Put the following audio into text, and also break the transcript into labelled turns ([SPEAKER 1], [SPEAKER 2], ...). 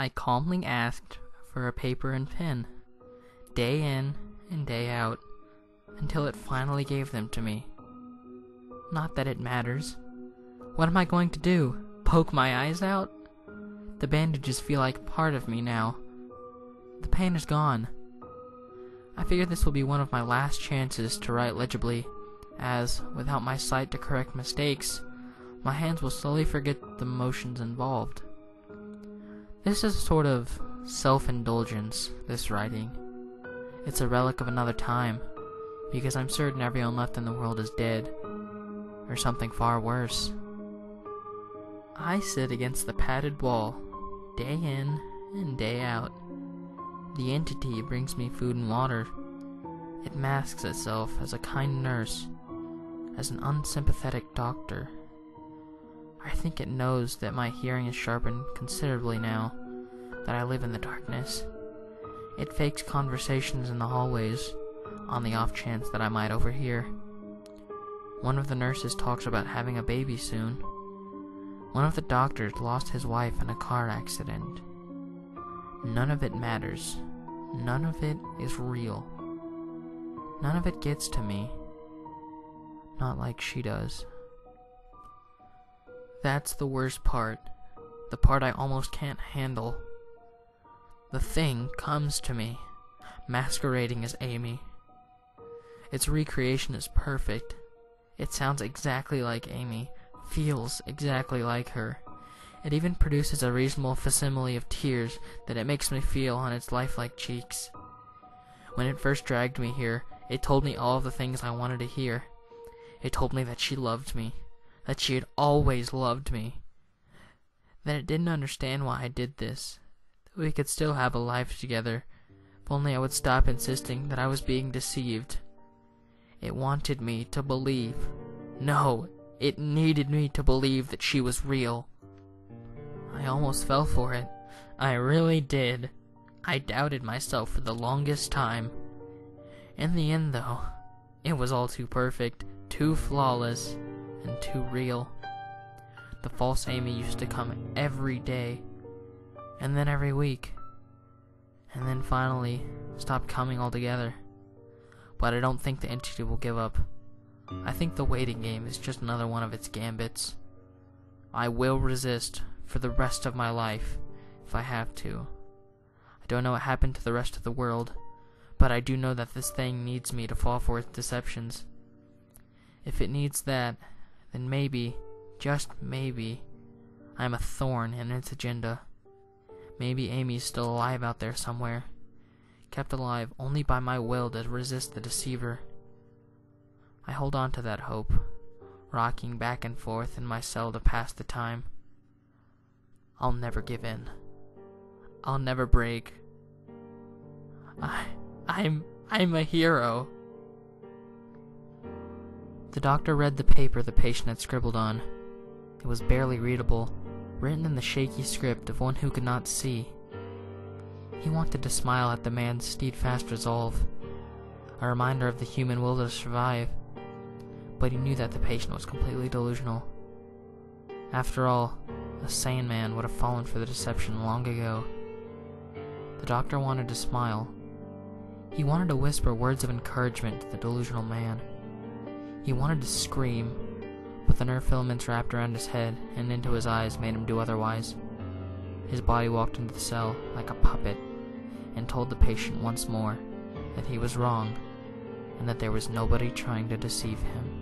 [SPEAKER 1] I calmly asked for a paper and pen, day in and day out, until it finally gave them to me. Not that it matters. What am I going to do? Poke my eyes out? The bandages feel like part of me now. The pain is gone. I figure this will be one of my last chances to write legibly, as, without my sight to correct mistakes, my hands will slowly forget the motions involved. This is a sort of self-indulgence, this writing. It's a relic of another time, because I'm certain everyone left in the world is dead, or something far worse. I sit against the padded wall, day in and day out. The entity brings me food and water. It masks itself as a kind nurse, as an unsympathetic doctor. I think it knows that my hearing is sharpened considerably now that I live in the darkness. It fakes conversations in the hallways, on the off chance that I might overhear. One of the nurses talks about having a baby soon. One of the doctors lost his wife in a car accident. None of it matters. None of it is real. None of it gets to me. Not like she does. That's the worst part. The part I almost can't handle. The thing comes to me, masquerading as Amy. Its recreation is perfect. It sounds exactly like Amy, feels exactly like her. It even produces a reasonable facsimile of tears that it makes me feel on its lifelike cheeks. When it first dragged me here, it told me all of the things I wanted to hear. It told me that she loved me, that she had always loved me, that it didn't understand why I did this, that we could still have a life together, if only I would stop insisting that I was being deceived. It wanted me to believe. No, it needed me to believe that she was real. I almost fell for it. I really did. I doubted myself for the longest time. In the end, though, it was all too perfect, too flawless, and too real. The false Amy used to come every day, and then every week, and then finally stopped coming altogether. But I don't think the entity will give up. I think the waiting game is just another one of its gambits. I will resist for the rest of my life, if I have to. I don't know what happened to the rest of the world, but I do know that this thing needs me to fall for its deceptions. If it needs that, then maybe, just maybe, I'm a thorn in its agenda. Maybe Amy's still alive out there somewhere, kept alive only by my will to resist the deceiver. I hold on to that hope, rocking back and forth in my cell to pass the time. I'll never give in. I'll never break. I'm a hero. The doctor read the paper the patient had scribbled on. It was barely readable, written in the shaky script of one who could not see. He wanted to smile at the man's steadfast resolve, a reminder of the human will to survive, but he knew that the patient was completely delusional. After all, a sane man would have fallen for the deception long ago. The doctor wanted to smile. He wanted to whisper words of encouragement to the delusional man. He wanted to scream, but the nerve filaments wrapped around his head and into his eyes made him do otherwise. His body walked into the cell like a puppet and told the patient once more that he was wrong and that there was nobody trying to deceive him.